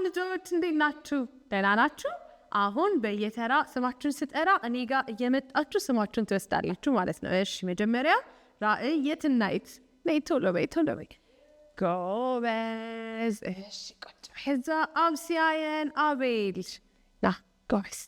ልጆች እንዴት ናችሁ? ደህና ናችሁ? አሁን በየተራ ስማችሁን ስጠራ እኔ ጋር እየመጣችሁ ስማችሁን ትወስዳላችሁ ማለት ነው። እሺ መጀመሪያ ራእይ የትናይት ነይ ቶሎ በይ ጎበዝ። እሺ ቁጭ ሄዛ አብሲያየን አቤል ና ጎበዝ።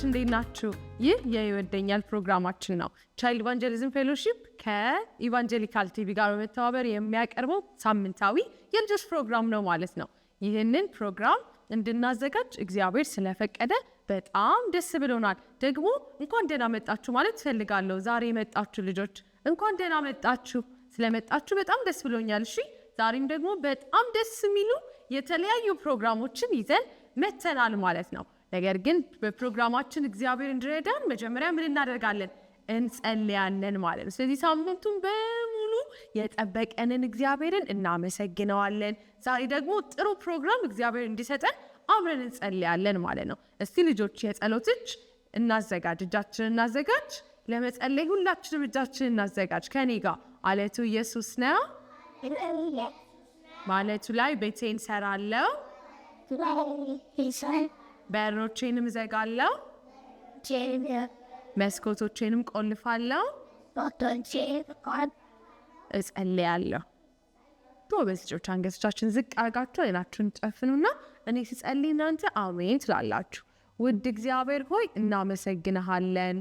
እንዴት ናችሁ? ይህ የይወደኛል ፕሮግራማችን ነው። ቻይልድ ኢቫንጀሊዝም ፌሎሺፕ ከኢቫንጀሊካል ቲቪ ጋር በመተባበር የሚያቀርበው ሳምንታዊ የልጆች ፕሮግራም ነው ማለት ነው። ይህንን ፕሮግራም እንድናዘጋጅ እግዚአብሔር ስለፈቀደ በጣም ደስ ብሎናል። ደግሞ እንኳን ደህና መጣችሁ ማለት ፈልጋለሁ። ዛሬ የመጣችሁ ልጆች እንኳን ደህና መጣችሁ። ስለመጣችሁ በጣም ደስ ብሎኛል። እሺ ዛሬም ደግሞ በጣም ደስ የሚሉ የተለያዩ ፕሮግራሞችን ይዘን መተናል ማለት ነው። ነገር ግን በፕሮግራማችን እግዚአብሔር እንዲረዳን መጀመሪያ ምን እናደርጋለን? እንጸልያለን ማለት ነው። ስለዚህ ሳምንቱን በሙሉ የጠበቀንን እግዚአብሔርን እናመሰግነዋለን። ዛሬ ደግሞ ጥሩ ፕሮግራም እግዚአብሔር እንዲሰጠን አብረን እንጸልያለን ማለት ነው። እስቲ ልጆች የጸሎት እጅ እናዘጋጅ፣ እጃችንን እናዘጋጅ። ለመጸለይ ሁላችንም እጃችንን እናዘጋጅ። ከኔ ጋር አለቱ ኢየሱስ ነው። ማለቱ ላይ ቤቴን ሰራለው፣ በሮቼንም ዘጋለው፣ መስኮቶቼንም ቆልፋለው፣ እጸልያለሁ። ጎበዝ ልጆች አንገቶቻችን ዝቅ አድርጋችሁ አይናችሁን ጨፍኑና እኔ ስጸልይ እናንተ አሜን ትላላችሁ። ውድ እግዚአብሔር ሆይ እናመሰግንሃለን።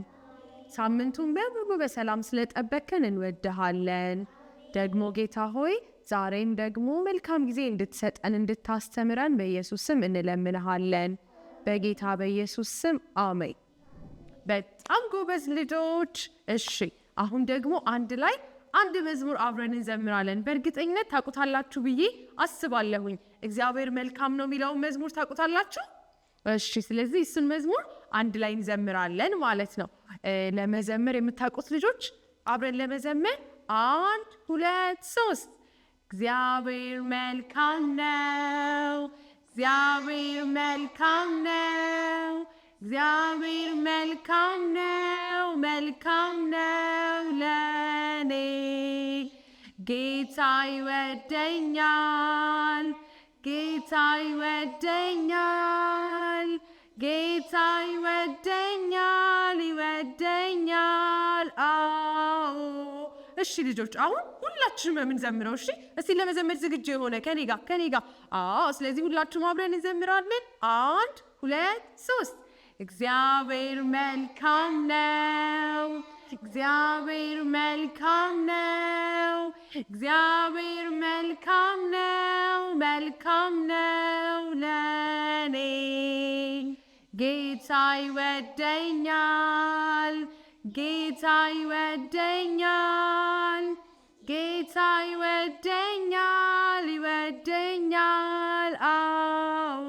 ሳምንቱን በሙሉ በሰላም ስለጠበቅከን እንወድሃለን። ደግሞ ጌታ ሆይ ዛሬም ደግሞ መልካም ጊዜ እንድትሰጠን እንድታስተምረን በኢየሱስ ስም እንለምንሃለን። በጌታ በኢየሱስ ስም አሜን። በጣም ጎበዝ ልጆች። እሺ አሁን ደግሞ አንድ ላይ አንድ መዝሙር አብረን እንዘምራለን። በእርግጠኝነት ታውቁታላችሁ ብዬ አስባለሁኝ። እግዚአብሔር መልካም ነው የሚለውን መዝሙር ታውቁታላችሁ? እሺ ስለዚህ እሱን መዝሙር አንድ ላይ እንዘምራለን ማለት ነው። ለመዘመር የምታውቁት ልጆች አብረን ለመዘመር 1 2 3 እግዚአብሔር መልካም ነው፣ እግዚአብሔር መልካም ነው፣ እግዚአብሔር መልካም ነው፣ መልካም ነው ለኔ። ጌታ ይወደኛል፣ ጌታ ይወደኛል፣ ጌታ ይወደኛል፣ ይወደኛል። አዎ እሺ ልጆች አሁን ሁላችንም የምንዘምረው እሺ። እስቲ ለመዘመር ዝግጁ የሆነ ከኔ ጋር አዎ። ስለዚህ ሁላችንም አብረን እንዘምራለን። 1 2 3 እግዚአብሔር መልካም ነው፣ እግዚአብሔር መልካም ነው፣ እግዚአብሔር መልካም ነው፣ መልካም ነው ለኔ። ጌታ ይወደኛል፣ ጌታ ይወደኛል፣ ጌታ ይወደኛል፣ ይወደኛል። አዎ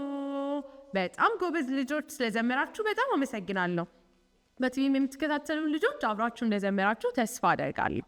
በጣም ጎበዝ ልጆች። ስለዘመራችሁ በጣም አመሰግናለሁ። በቲቪም የምትከታተሉ ልጆች አብራችሁ እንደዘመራችሁ ተስፋ አደርጋለሁ።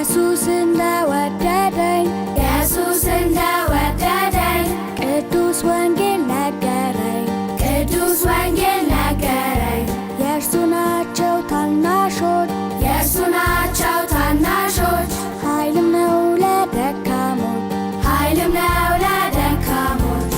ኢየሱስ እንደወደደኝ ኢየሱስ እንደወደደኝ ቅዱስ ወንጌል ነገረኝ ቅዱስ ወንጌል ነገረኝ። የእርሱ ናቸው ታናሾች የእርሱ ናቸው ታናሾች ኃይልም ነው ለደካሞች ኃይልም ነው ለደካሞች።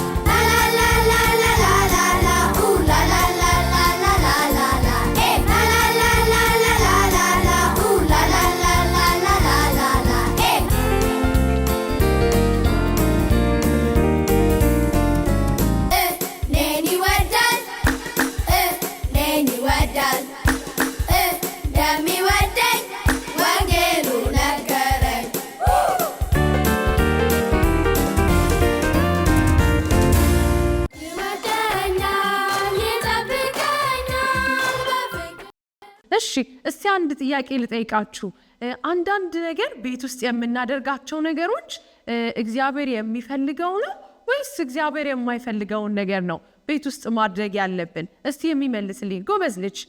እሺ እስቲ አንድ ጥያቄ ልጠይቃችሁ አንዳንድ ነገር ቤት ውስጥ የምናደርጋቸው ነገሮች እግዚአብሔር የሚፈልገው ነው ወይስ እግዚአብሔር የማይፈልገው ነገር ነው ቤት ውስጥ ማድረግ ያለብን እስቲ የሚመልስልኝ ጎበዝ ልጅ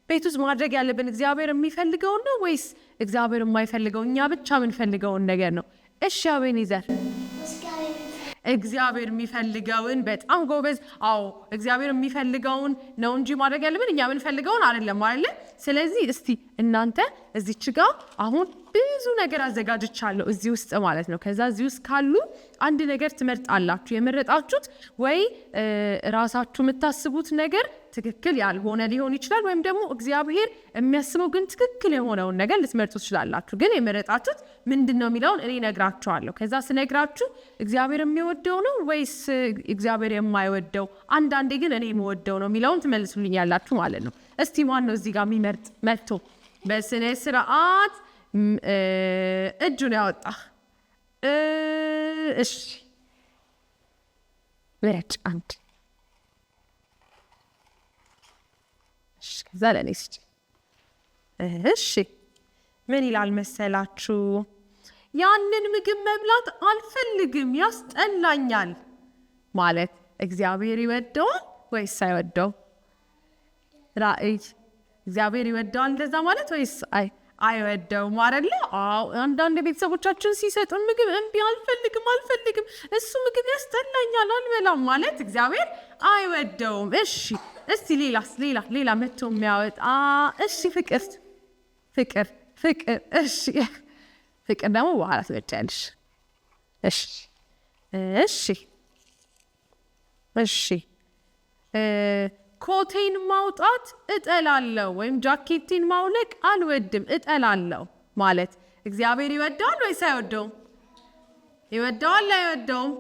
ቤት ውስጥ ማድረግ ያለብን እግዚአብሔር የሚፈልገው ነው ወይስ እግዚአብሔር የማይፈልገው እኛ ብቻ የምንፈልገው ነገር ነው እሺ አቤኔዘር እግዚአብሔር የሚፈልገውን በጣም ጎበዝ አዎ እግዚአብሔር የሚፈልገውን ነው እንጂ ማድረግ ያለብን እኛ የምንፈልገውን አይደለም አይደል ስለዚህ እስቲ እናንተ እዚች ጋር አሁን ብዙ ነገር አዘጋጅቻለሁ እዚህ ውስጥ ማለት ነው ከዛ እዚህ ውስጥ ካሉ አንድ ነገር ትመርጣላችሁ የመረጣችሁት ወይ ራሳችሁ የምታስቡት ነገር ትክክል ያልሆነ ሊሆን ይችላል ወይም ደግሞ እግዚአብሔር የሚያስበው ግን ትክክል የሆነውን ነገር ልትመርጡ ትችላላችሁ ግን የመረጣችሁት ምንድነው የሚለውን እኔ ነግራችኋለሁ ከዛ ስነግራችሁ እግዚአብሔር የሚወደው ነው ወይስ እግዚአብሔር የማይወደው አንዳንዴ ግን እኔ የምወደው ነው የሚለውን ትመልሱልኛላችሁ ማለት ነው እስቲ ማን ነው እዚህ ጋር የሚመርጥ መጥቶ በስነ ስርዓት እጁን ያወጣ እሺ ወረጭ አንድ ከዛ ለኔ እሺ ምን ይላል መሰላችሁ ያንን ምግብ መብላት አልፈልግም ያስጠላኛል ማለት እግዚአብሔር ይወደዋል ወይስ አይወደው ራእይ እግዚአብሔር ይወደዋል እንደዛ ማለት ወይስ አይወደውም አይደል አዎ አንዳንድ ቤተሰቦቻችን ሲሰጡን ምግብ እንቢ አልፈልግም እሱ ምግብ ያስጠላኛል አልበላም ማለት እግዚአብሔር አይወደውም እሺ እስቲ ሌላ መጥቶ የሚያወጣ እሺ ፍቅር እሺ ፍቅር ደግሞ በኋላ ትወጫለሽ እሺ ኮቴን ማውጣት እጠላለሁ ወይም ጃኬቴን ማውለቅ አልወድም እጠላለሁ ማለት እግዚአብሔር ይወደዋል ወይስ አይወደውም ይወደዋል አይወደውም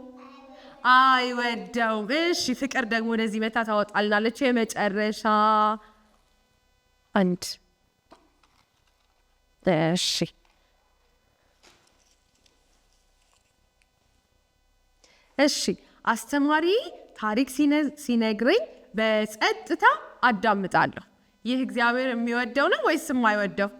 አይወደውም እሺ ፍቅር ደግሞ ወደዚህ መታ ታወጣልናለች የመጨረሻ አንድ እሺ አስተማሪ ታሪክ ሲነግረኝ በጸጥታ አዳምጣለሁ ይህ እግዚአብሔር የሚወደው ነው ወይስ የማይወደው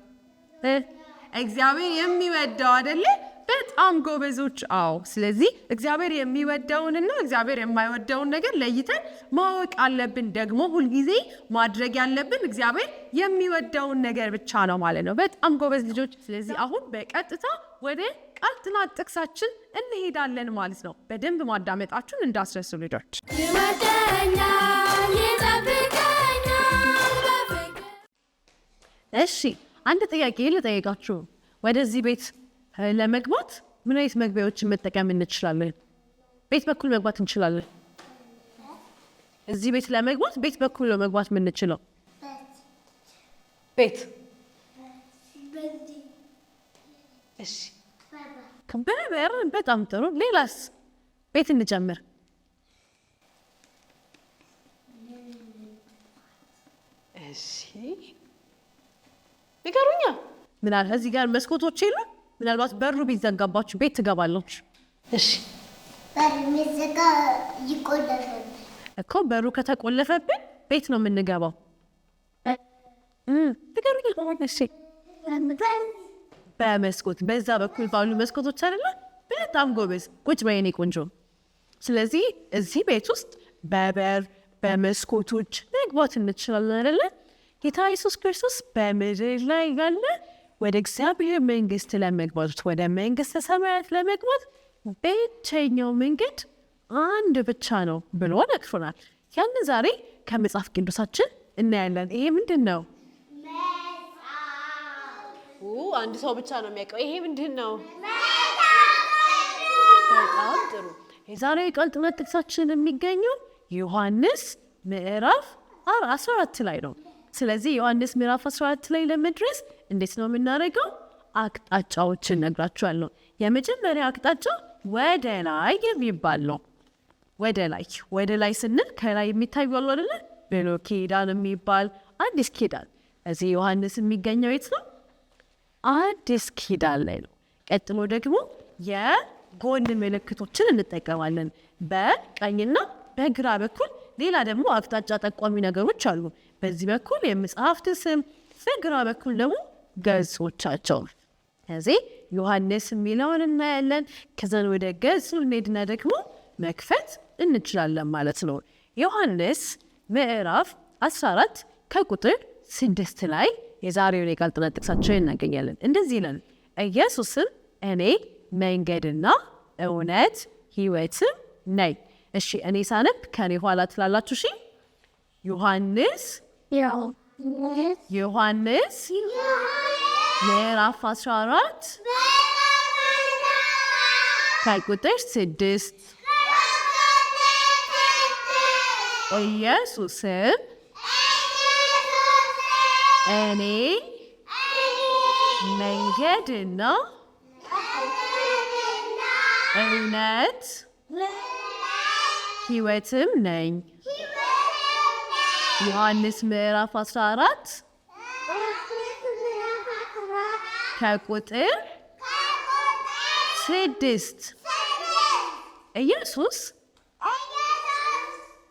እግዚአብሔር የሚወደው አይደለ በጣም ጎበዞች አዎ ስለዚህ እግዚአብሔር የሚወደውንና እግዚአብሔር የማይወደውን ነገር ለይተን ማወቅ አለብን ደግሞ ሁሉ ጊዜ ማድረግ ያለብን እግዚአብሔር የሚወደውን ነገር ብቻ ነው ማለት ነው በጣም ጎበዝ ልጆች ስለዚህ አሁን በቀጥታ ወደ ቃል ጥናት ጥቅሳችን እንሄዳለን ማለት ነው በደንብ ማዳመጣችሁን እንዳስረሱ ልጆች እሺ አንድ ጥያቄ ልጠይቃችሁ ወደዚህ ቤት ለመግባት ምን አይነት መግቢያዎችን መጠቀም እንችላለን ቤት በኩል መግባት እንችላለን እዚህ ቤት ለመግባት ቤት በኩል ነው መግባት የምንችለው ቤት እሺ ከበረበር በጣም ጥሩ ሌላስ ቤት እንጀምር እሺ ንገሩኛ ምናል እዚህ ጋር መስኮቶች የሉም ምናልባት በሩ ቢዘጋባችሁ ቤት ትገባላችሁ እሺ በሩ ምዝጋ ይቆለፈብን እኮ በሩ ከተቆለፈብን ቤት ነው የምንገባው ንገሩኛ እሺ በመስኮት በዛ በኩል ባሉ መስኮቶች አይደለ በጣም ጎበዝ ቁጭ በይኔ ቆንጆ ስለዚህ እዚህ ቤት ውስጥ በበር በመስኮቶች መግባት እንችላለን አይደለ ጌታ ኢየሱስ ክርስቶስ በምድር ላይ ያለ ወደ እግዚአብሔር መንግስት ለመግባት ወደ መንግስተ ሰማያት ለመግባት ብቸኛው መንገድ አንድ ብቻ ነው ብሎ ነግሮናል ያን ዛሬ ከመጽሐፍ ቅዱሳችን እናያለን ይሄ ምንድነው አንድ ሰው ብቻ ነው የሚያውቀው ይሄ ምንድነው በጣም ጥሩ የዛሬ ቃል ጥናት ጥቅሳችን የሚገኘው ዮሐንስ ምዕራፍ 14 ላይ ነው ስለዚህ ዮሐንስ ምዕራፍ 14 ላይ ለመድረስ እንዴት ነው የምናደርገው አቅጣጫዎችን ነግራችኋለሁ የመጀመሪያ አቅጣጫ ወደ ላይ የሚባል ነው ወደ ላይ ስንል ከላይ የሚታዩ አሉ አይደል ብሉይ ኪዳን የሚባል አዲስ ኪዳን እዚህ ዮሐንስ የሚገኘው የት ነው አዲስ ኪዳን ላይ ነው ቀጥሎ ደግሞ የጎን ምልክቶችን እንጠቀማለን በቀኝና በግራ በኩል ሌላ ደግሞ አቅጣጫ ጠቋሚ ነገሮች አሉ በዚህ በኩል የመጽሐፍት ስም በግራ በኩል ደግሞ ገጾቻቸው። ስለዚህ ዮሐንስ የሚለውን እናያለን። ከዛን ወደ ገጹ እንሄድና ደግሞ መክፈት እንችላለን ማለት ነው። ዮሐንስ ምዕራፍ 14 ከቁጥር 6 ላይ የዛሬውን የቃል ጥናት ጥቅሳችንን እናገኛለን። እንደዚህ ይላል፣ ኢየሱስም እኔ መንገድና እውነት ሕይወትም ነኝ። እሺ እኔ ሳነብ ከኔ ኋላ ትላላችሁ። እሺ ዮሐንስ ምዕራፍ 14 ከቁጥር 6 ኢየሱስም እኔ መንገድና እውነት ሕይወትም ነኝ። ዮሐንስ ምዕራፍ 14 ከቁጥር 6 ኢየሱስ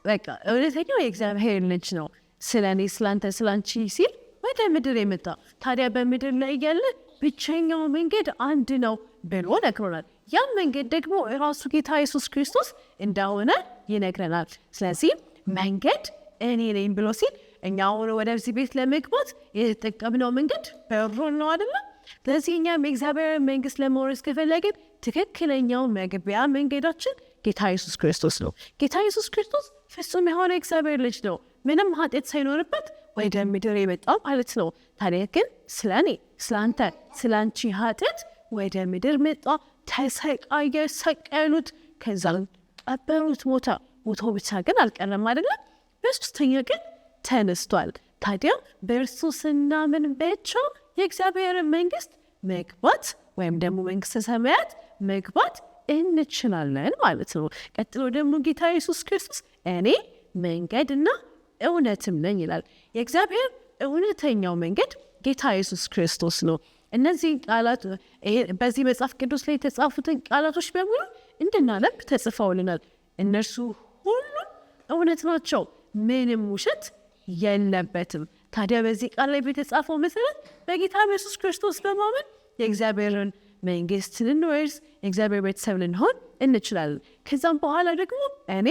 በቃ እውነተኛው የእግዚአብሔር ልጅ ነው። ስለኔ ስላንተ ስላንቺ ሲል ወደ ምድር የመጣ ታዲያ በምድር ላይ ያለ ብቸኛው መንገድ አንድ ነው ብሎ ነግሮናል። ያም መንገድ ደግሞ ራሱ ጌታ ኢየሱስ ክርስቶስ እንደሆነ ይነግረናል። ስለዚህ መንገድ እኔ ነኝ ብሎ ሲል እኛ አሁን ወደዚህ ቤት ለመግባት የተጠቀምነው መንገድ በሩን ነው አይደለ? ስለዚህ እኛም የእግዚአብሔር መንግስት ለመውረስ ከፈለግን ትክክለኛው መግቢያ መንገዳችን ጌታ ኢየሱስ ክርስቶስ ነው። ጌታ ኢየሱስ ክርስቶስ ፍጹም የሆነ እግዚአብሔር ልጅ ነው። ምንም ኃጢአት ሳይኖርበት ወደ ምድር የመጣ ማለት ነው። ታዲያ ግን ስለ እኔ ስለ አንተ ስለ አንቺ ኃጢአት ወደ ምድር መጣ፣ ተሰቃየ፣ ሰቀሉት፣ ከዛ ቀበሩት፣ ሞቶ ብቻ ግን አልቀረም አይደለም፣ በሶስተኛ ቀን ተነስቷል። ታዲያ በእርሱ ስናምን ብቻ የእግዚአብሔርን መንግስት መግባት ወይም ደግሞ መንግስተ ሰማያት መግባት እንችላለን ማለት ነው። ቀጥሎ ደግሞ ጌታ ኢየሱስ ክርስቶስ እኔ መንገድና እውነትም ነኝ ይላል። የእግዚአብሔር እውነተኛው መንገድ ጌታ ኢየሱስ ክርስቶስ ነው። እነዚህ ቃላት በዚህ መጽሐፍ ቅዱስ ላይ የተጻፉትን ቃላቶች በሙሉ እንድናነብ ተጽፈውልናል። እነርሱ ሁሉ እውነት ናቸው፣ ምንም ውሸት የለበትም። ታዲያ በዚህ ቃል ላይ በተጻፈው መሰረት በጌታ ኢየሱስ ክርስቶስ በማመን የእግዚአብሔርን መንግስት ልንወርስ የእግዚአብሔር ቤተሰብ ልንሆን እንችላለን። ከዛም በኋላ ደግሞ እኔ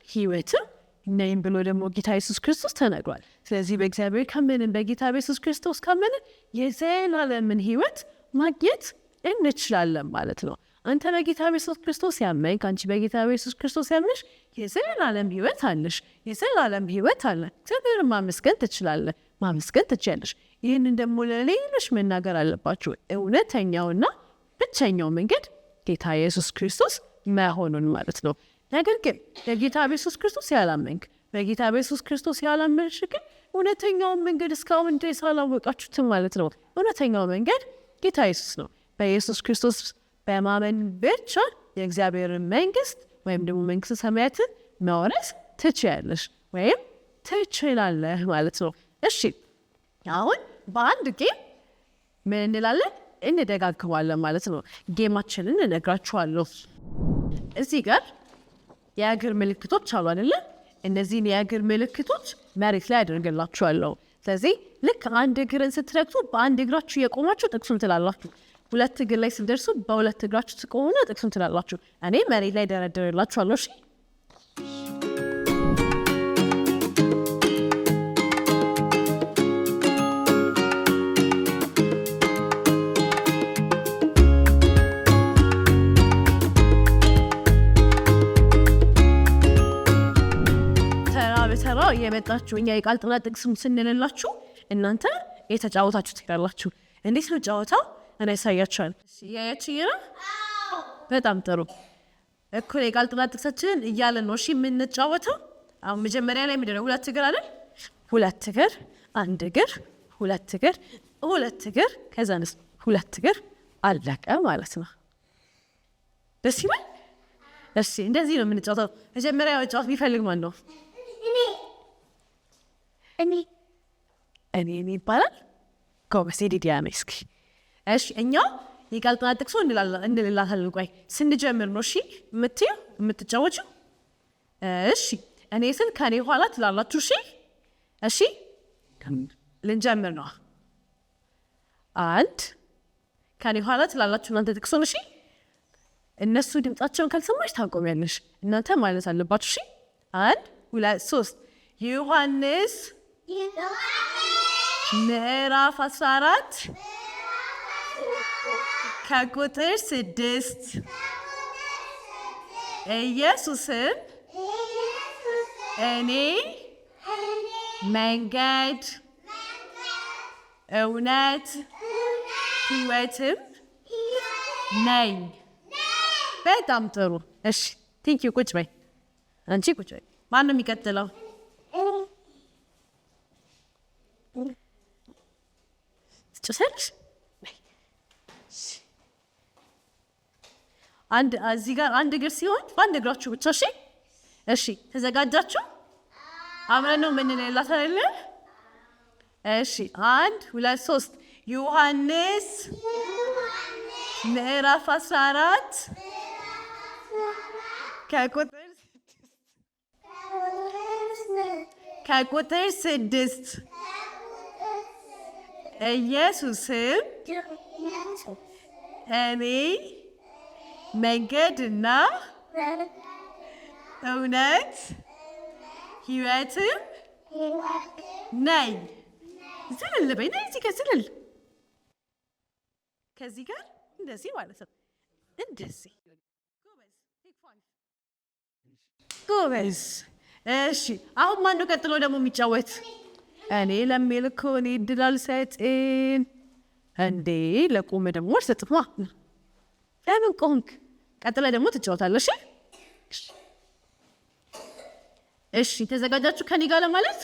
ሕይወትም ነኝ ብሎ ደግሞ ጌታ ኢየሱስ ክርስቶስ ተናግሯል። ስለዚህ በእግዚአብሔር ካመንን በጌታ ኢየሱስ ክርስቶስ ካመንን የዘላለምን ሕይወት ማግኘት እንችላለን ማለት ነው። አንተ በጌታ ኢየሱስ ክርስቶስ ያመንክ፣ አንቺ በጌታ ኢየሱስ ክርስቶስ ያመንሽ የዘላለም ሕይወት አለሽ። የዘላለም ሕይወት አለ። እግዚአብሔርን ማመስገን ትችላለህ፣ ማመስገን ትችያለሽ። ይህንን ደግሞ ለሌሎች መናገር አለባችሁ። እውነተኛውና ብቸኛው መንገድ ጌታ ኢየሱስ ክርስቶስ መሆኑን ማለት ነው። ነገር ግን በጌታ ኢየሱስ ክርስቶስ ያላመንክ፣ በጌታ ኢየሱስ ክርስቶስ ያላመንሽ ግን እውነተኛውን መንገድ እስካሁን ድረስ አላወቃችሁትም ማለት ነው። እውነተኛው መንገድ ጌታ ኢየሱስ ነው። በኢየሱስ ክርስቶስ በማመን ብቻ የእግዚአብሔርን መንግስት ወይም ደግሞ መንግስተ ሰማያትን መውረስ ትችያለሽ ወይም ትችላለህ ማለት ነው። እሺ አሁን በአንድ ጌም ምን እንላለን? እንደጋግማለን ማለት ነው። ጌማችንን እነግራችኋለሁ። እዚህ ጋር የእግር ምልክቶች አሉ አይደለ? እነዚህን የእግር ምልክቶች መሬት ላይ አድርገላችኋለሁ። ስለዚህ ልክ አንድ እግርን ስትረግጡ በአንድ እግራችሁ የቆማችሁ ጥቅሱን ትላላችሁ። ሁለት እግር ላይ ስትደርሱ በሁለት እግራችሁ ትቆሙና ጥቅሱን ትላላችሁ። እኔ መሬት ላይ ደረድርላችኋለሁ። እሺ የመጣችሁ እኛ የቃል ጥናት ጥቅስም ስንልላችሁ እናንተ የተጫወታችሁ ትሄዳላችሁ። እንዴት ነው ጫወታው? እኔ ያሳያችኋል። ያያችሁ ነው። በጣም ጥሩ። እኩል የቃል ጥናት ጥቅሳችንን እያለን ነው እሺ የምንጫወተው። አሁን መጀመሪያ ላይ ምንድነው? ሁለት እግር አይደል? ሁለት እግር፣ አንድ እግር፣ ሁለት እግር፣ ሁለት እግር፣ ከዛንስ ሁለት እግር፣ አለቀ ማለት ነው። ደስ ይላል። እሺ እንደዚህ ነው የምንጫወተው። መጀመሪያ ጫወት ቢፈልግ ማን ነው? እኔ ይባላል። ጎበዝ ዲዲያ ነው። እስኪ እሺ እኛ የቃል ጥናት ጥቅሱ እንላታለን። ቆይ ስንጀምር ነው እሺ የምትጫወችው። እሺ እኔ ስል ከኔ ኋላ ትላላችሁ። እሺ ልንጀምር ነው። አንድ ከኔ ኋላ ትላላችሁ እናንተ ጥቅሱን። እሺ እነሱ ድምጻቸውን ካልሰማሽ ታቆሚያለሽ። እናንተ ማለት አለባችሁ። እሺ 1 2 3 ዮሐንስ ምዕራፍ 14 ከቁጥር 6 ኢየሱስም እኔ መንገድ እውነት ሕይወትም ነኝ። በጣም ጥሩ። እሺ ቴንኪው። ቁጭ በይ አንቺ ቁጭ በይ። ማን ነው የሚቀጥለው? ትጨርሻለሽ? እዚህ ጋር አንድ እግር ሲሆን በአንድ እግራችሁ ብቻ። እሺ እሺ ተዘጋጃችሁ? አብረን ነው የምንለላት አይደለ? እሺ 1 2 3 ዮሐንስ ምዕራፍ 14 ከቁጥር 6 ኢየሱስም እኔ መንገድና እውነት ሕይወትም ነኝ። ዝልል በይ ነይ። እዚህ ጋር ዝልል። ከዚህ ጋር እንደዚህ ማለት ነው። እንደዚህ ጎበዝ። እሺ አሁን ማን ነው ቀጥሎ ደግሞ የሚጫወት? እኔ ለሚል እኮ እኔ እድል አልሰጥም እንዴ። ለቆመ ደግሞ አልሰጥማ። ለምን ቆምክ? ቀጥለ ደግሞ ትጫወታለሽ። እሺ ተዘጋጃችሁ ከኔ ጋር ለማለት?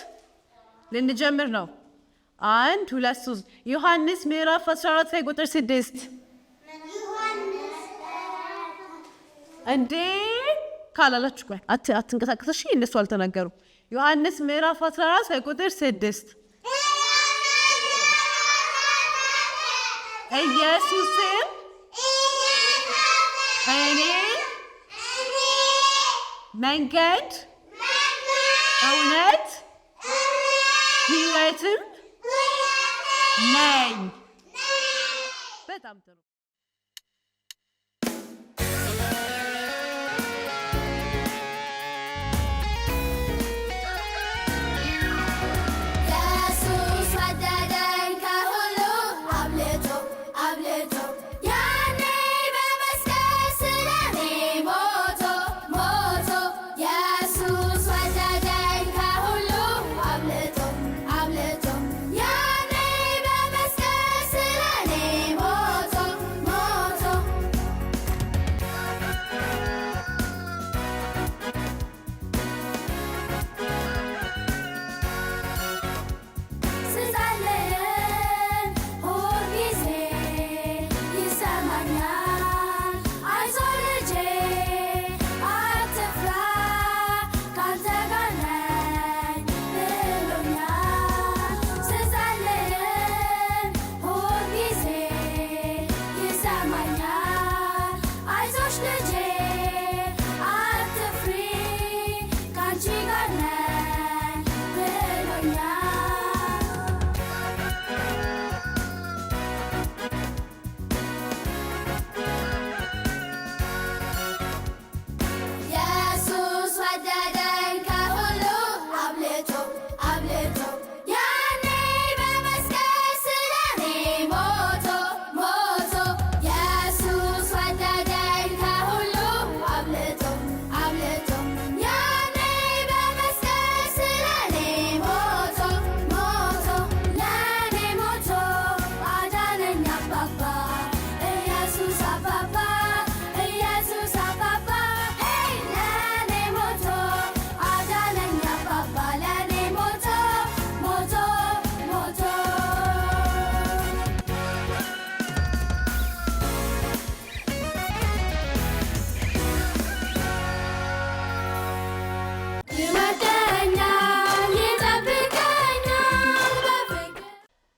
ልንጀምር ነው። 1 2 3 ዮሐንስ ምዕራፍ 14 ከቁጥር 6 እንዴ ካላላችሁ ቆይ አትንቀሳቀስሽ። እነሱ አልተናገሩ። ዮሐንስ ምዕራፍ 14 ከቁጥር 6 ኢየሱስም እኔ መንገድ እውነት ሕይወትም ነኝ። በጣም ጥሩ።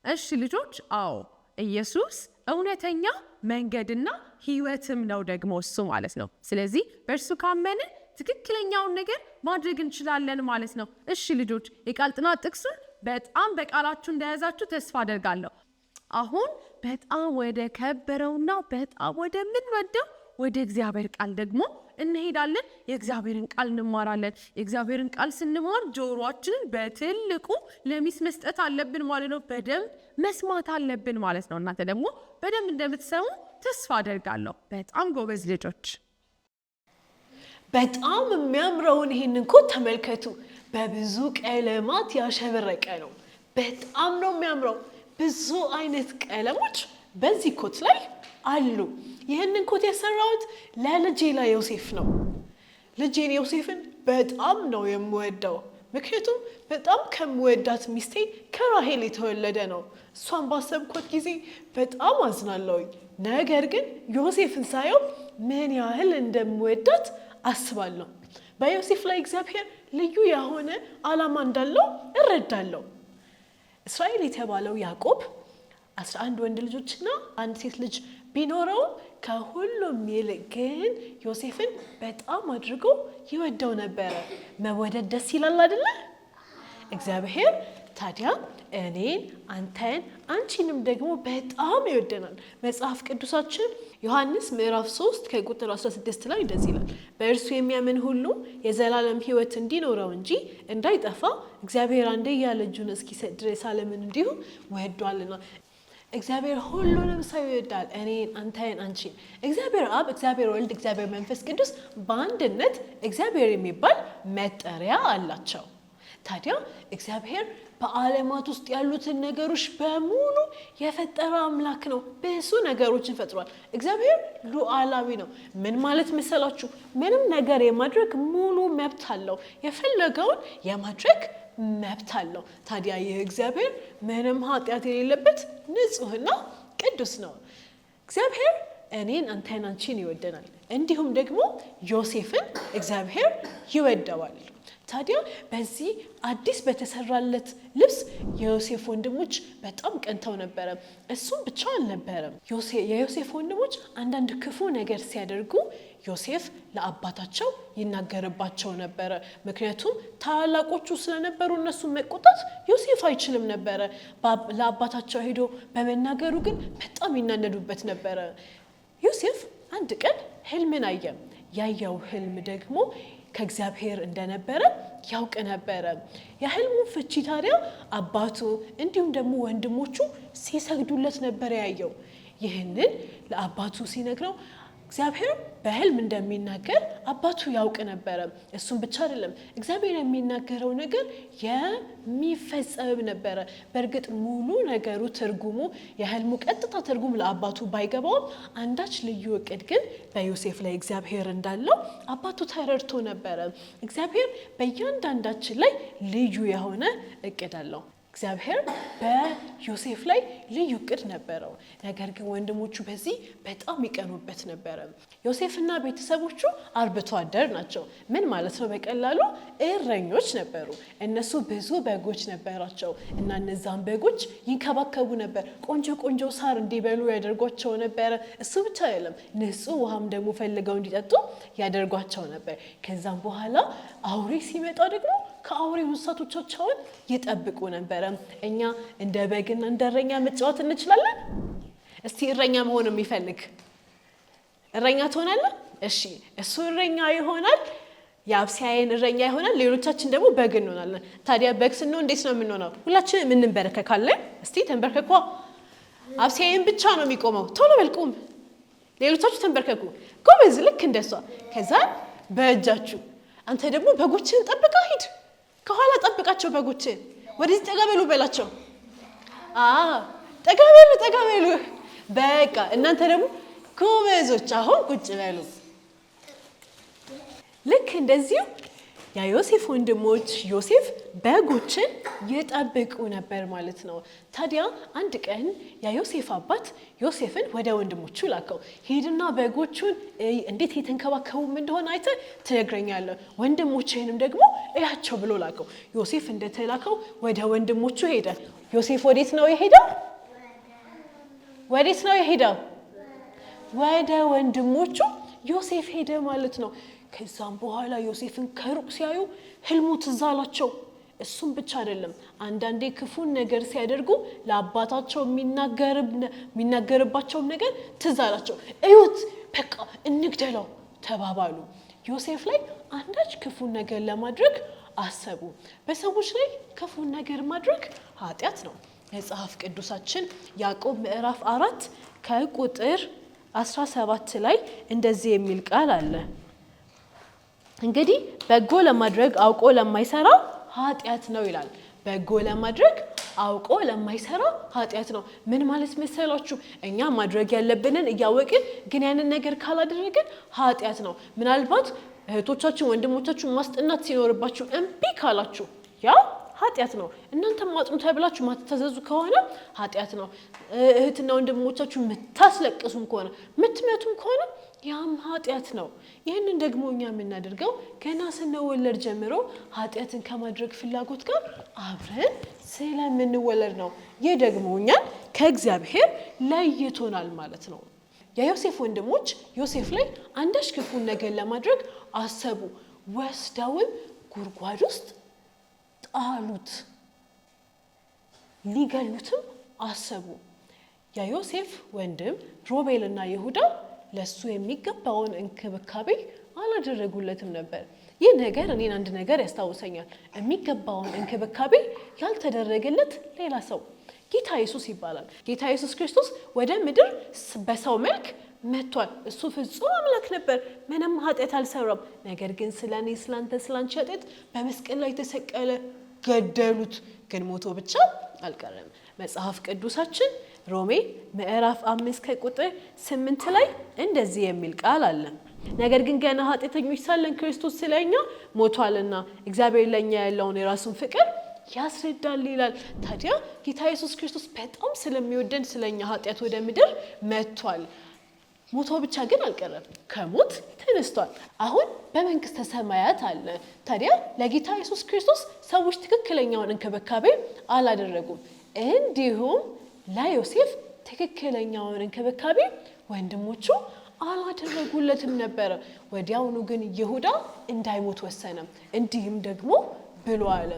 እሺ ልጆች፣ አዎ ኢየሱስ እውነተኛ መንገድና ሕይወትም ነው ደግሞ እሱ ማለት ነው። ስለዚህ በእርሱ ካመንን ትክክለኛውን ነገር ማድረግ እንችላለን ማለት ነው። እሺ ልጆች፣ የቃል ጥናት ጥቅሱን በጣም በቃላችሁ እንደያዛችሁ ተስፋ አደርጋለሁ። አሁን በጣም ወደ ከበረውና በጣም ወደ ምንወደው ወደ እግዚአብሔር ቃል ደግሞ እንሄዳለን። የእግዚአብሔርን ቃል እንማራለን። የእግዚአብሔርን ቃል ስንማር ጆሮአችንን በትልቁ ለሚስ መስጠት አለብን ማለት ነው። በደንብ መስማት አለብን ማለት ነው። እናንተ ደግሞ በደንብ እንደምትሰሙ ተስፋ አደርጋለሁ። በጣም ጎበዝ ልጆች። በጣም የሚያምረውን ይሄንን ኮት ተመልከቱ። በብዙ ቀለማት ያሸበረቀ ነው። በጣም ነው የሚያምረው። ብዙ አይነት ቀለሞች በዚህ ኮት ላይ አሉ። ይህንን ኮት የሰራሁት ለልጄ ለዮሴፍ ነው። ልጄን ዮሴፍን በጣም ነው የምወደው። ምክንያቱም በጣም ከምወዳት ሚስቴ ከራሄል የተወለደ ነው። እሷን ባሰብኩት ጊዜ በጣም አዝናለሁኝ። ነገር ግን ዮሴፍን ሳየው ምን ያህል እንደምወዳት አስባለሁ። በዮሴፍ ላይ እግዚአብሔር ልዩ የሆነ ዓላማ እንዳለው እረዳለሁ። እስራኤል የተባለው ያዕቆብ 11 ወንድ ልጆችና አንድ ሴት ልጅ ቢኖረው ከሁሉም ይልቅ ግን ዮሴፍን በጣም አድርጎ ይወደው ነበረ። መወደድ ደስ ይላል አይደለ? እግዚአብሔር ታዲያ እኔን፣ አንተን፣ አንቺንም ደግሞ በጣም ይወደናል። መጽሐፍ ቅዱሳችን ዮሐንስ ምዕራፍ 3 ከቁጥር 16 ላይ እንደዚህ ይላል፣ በእርሱ የሚያምን ሁሉ የዘላለም ሕይወት እንዲኖረው እንጂ እንዳይጠፋ እግዚአብሔር አንድያ ልጁን እስኪሰጥ ድረስ ዓለምን እንዲሁ ወዷልና። እግዚአብሔር ሁሉንም ሰው ይወዳል። እኔን፣ አንተን፣ አንቺን። እግዚአብሔር አብ፣ እግዚአብሔር ወልድ፣ እግዚአብሔር መንፈስ ቅዱስ በአንድነት እግዚአብሔር የሚባል መጠሪያ አላቸው። ታዲያ እግዚአብሔር በዓለማት ውስጥ ያሉትን ነገሮች በሙሉ የፈጠረ አምላክ ነው። ብዙ ነገሮችን ፈጥሯል። እግዚአብሔር ሉዓላዊ ነው። ምን ማለት መሰላችሁ? ምንም ነገር የማድረግ ሙሉ መብት አለው። የፈለገውን የማድረግ መብት አለው። ታዲያ ይህ እግዚአብሔር ምንም ኃጢአት የሌለበት ንጹሕና ቅዱስ ነው። እግዚአብሔር እኔን፣ አንተን፣ አንቺን ይወደናል። እንዲሁም ደግሞ ዮሴፍን እግዚአብሔር ይወደዋል። ታዲያ በዚህ አዲስ በተሰራለት ልብስ የዮሴፍ ወንድሞች በጣም ቀንተው ነበረ። እሱም ብቻ አልነበረም። የዮሴፍ ወንድሞች አንዳንድ ክፉ ነገር ሲያደርጉ ዮሴፍ ለአባታቸው ይናገርባቸው ነበረ። ምክንያቱም ታላላቆቹ ስለነበሩ እነሱ መቆጣት ዮሴፍ አይችልም ነበረ። ለአባታቸው ሄዶ በመናገሩ ግን በጣም ይናነዱበት ነበረ። ዮሴፍ አንድ ቀን ህልምን አየ። ያየው ህልም ደግሞ ከእግዚአብሔር እንደነበረ ያውቅ ነበረ። የህልሙ ፍቺ ታዲያ አባቱ እንዲሁም ደግሞ ወንድሞቹ ሲሰግዱለት ነበር ያየው። ይህንን ለአባቱ ሲነግረው እግዚአብሔር በህልም እንደሚናገር አባቱ ያውቅ ነበረ። እሱም ብቻ አይደለም፣ እግዚአብሔር የሚናገረው ነገር የሚፈጸም ነበረ። በእርግጥ ሙሉ ነገሩ ትርጉሙ የህልሙ ቀጥታ ትርጉም ለአባቱ ባይገባውም አንዳች ልዩ እቅድ ግን በዮሴፍ ላይ እግዚአብሔር እንዳለው አባቱ ተረድቶ ነበረ። እግዚአብሔር በእያንዳንዳችን ላይ ልዩ የሆነ እቅድ አለው። እግዚአብሔር በዮሴፍ ላይ ልዩ እቅድ ነበረው። ነገር ግን ወንድሞቹ በዚህ በጣም ይቀኑበት ነበረ። ዮሴፍና ቤተሰቦቹ አርብቶ አደር ናቸው። ምን ማለት ነው? በቀላሉ እረኞች ነበሩ። እነሱ ብዙ በጎች ነበራቸው እና እነዛን በጎች ይንከባከቡ ነበር። ቆንጆ ቆንጆ ሳር እንዲበሉ ያደርጓቸው ነበረ። እሱ ብቻ አይደለም፣ ንጹህ ውሃም ደግሞ ፈልገው እንዲጠጡ ያደርጓቸው ነበር። ከዛም በኋላ አውሬ ሲመጣ ደግሞ ከአውሬው እንስሳቶቻቸውን ይጠብቁ ነበረ። እኛ እንደ በግና እንደ እረኛ መጫወት እንችላለን? እስቲ እረኛ መሆን የሚፈልግ እረኛ ትሆናለህ? እሺ፣ እሱ እረኛ ይሆናል፣ የአብሲያዬን እረኛ ይሆናል፣ ሌሎቻችን ደግሞ በግ እንሆናለን። ታዲያ በግ ስንሆን እንዴት ነው የምንሆነው? ሁላችንም እንንበረከካለን። እስቲ ተንበርከኳ። አብሲያዬን ብቻ ነው የሚቆመው። ቶሎ በልቁም፣ ሌሎቻችሁ ተንበርከኩ። ጎበዝ፣ ልክ እንደሷ። ከዛ በእጃችሁ አንተ ደግሞ በጎችን ጠብቃ ሂድ። ከኋላ ጠብቃቸው በጎችን። ወደዚህ ጠጋበሉ በላቸው። ጠጋበሉ። በቃ እናንተ ደግሞ ጎበዞች አሁን ቁጭ በሉ። ልክ እንደዚሁ የዮሴፍ ወንድሞች ዮሴፍ በጎችን ይጠብቁ ነበር ማለት ነው። ታዲያ አንድ ቀን የዮሴፍ አባት ዮሴፍን ወደ ወንድሞቹ ላከው። ሂድና በጎቹን እንዴት የተንከባከቡ እንደሆነ አይተህ ትነግረኛለህ፣ ወንድሞችህንም ደግሞ እያቸው ብሎ ላከው። ዮሴፍ እንደተላከው ወደ ወንድሞቹ ሄደ። ዮሴፍ ወዴት ነው የሄደው? ወደ ወንድሞቹ ዮሴፍ ሄደ ማለት ነው። ከዛም በኋላ ዮሴፍን ከሩቅ ሲያዩ ህልሙ ትዝ አላቸው። እሱም ብቻ አይደለም አንዳንዴ ክፉን ነገር ሲያደርጉ ለአባታቸው የሚናገርባቸው ነገር ትዝ አላቸው እዩት በቃ እንግደለው ተባባሉ ዮሴፍ ላይ አንዳች ክፉን ነገር ለማድረግ አሰቡ በሰዎች ላይ ክፉን ነገር ማድረግ ኃጢያት ነው መጽሐፍ ቅዱሳችን ያዕቆብ ምዕራፍ 4 ከቁጥር 17 ላይ እንደዚህ የሚል ቃል አለ እንግዲህ በጎ ለማድረግ አውቆ ለማይሰራ ኃጢያት ነው ይላል በጎ ለማድረግ አውቆ ለማይሰራ ኃጢያት ነው ምን ማለት መሰላችሁ እኛ ማድረግ ያለብንን እያወቅን ግን ያንን ነገር ካላደረግን ኃጢያት ነው ምናልባት እህቶቻችን ወንድሞቻችን ማስጠናት ሲኖርባችሁ እምቢ ካላችሁ ያ ኃጢያት ነው እናንተም ማጥኑ ተብላችሁ ማትተዘዙ ከሆነ ኃጢያት ነው እህትና ወንድሞቻችሁ ምታስለቅሱም ከሆነ ምትመቱም ከሆነ ያም ኃጢያት ነው ይሄንን ደግሞ እኛ የምናደርገው ገና ስንወለድ ጀምሮ ኃጢያትን ከማድረግ ፍላጎት ጋር አብረን ስለምንወለድ ነው ይህ ደግሞ እኛን ከእግዚአብሔር ለይቶናል ማለት ነው የዮሴፍ ወንድሞች ዮሴፍ ላይ አንዳች ክፉን ነገር ለማድረግ አሰቡ ወስደውም ጉድጓድ ውስጥ ጣሉት ሊገሉትም አሰቡ የዮሴፍ ወንድም ሮቤልና ይሁዳ ለሱ የሚገባውን እንክብካቤ አላደረጉለትም ነበር ይህ ነገር እኔን አንድ ነገር ያስታውሰኛል የሚገባውን እንክብካቤ ያልተደረገለት ሌላ ሰው ጌታ ኢየሱስ ይባላል ጌታ ኢየሱስ ክርስቶስ ወደ ምድር በሰው መልክ መጥቷል እሱ ፍጹም አምላክ ነበር ምንም ኃጢአት አልሰራም ነገር ግን ስለኔ ስላንተ ስላንቺ ኃጢአት በመስቀል ላይ ተሰቀለ ገደሉት ግን ሞቶ ብቻ አልቀረም መጽሐፍ ቅዱሳችን ሮሜ ምዕራፍ 5 ከቁጥር 8 ላይ እንደዚህ የሚል ቃል አለ ነገር ግን ገና ኃጢአተኞች ሳለን ክርስቶስ ስለኛ ሞቷልና እግዚአብሔር ለኛ ያለውን የራሱን ፍቅር ያስረዳል ይላል ታዲያ ጌታ ኢየሱስ ክርስቶስ በጣም ስለሚወደን ስለኛ ኃጢአት ወደ ምድር መጥቷል ሞቶ ብቻ ግን አልቀረም ከሞት ተነስቷል አሁን በመንግስተ ሰማያት አለ ታዲያ ለጌታ ኢየሱስ ክርስቶስ ሰዎች ትክክለኛውን እንክብካቤ አላደረጉም እንዲሁም ለዮሴፍ ትክክለኛውን እንክብካቤ ወንድሞቹ አላደረጉለትም ነበር ወዲያውኑ ግን ይሁዳ እንዳይሞት ወሰነ እንዲህም ደግሞ ብሎ አለ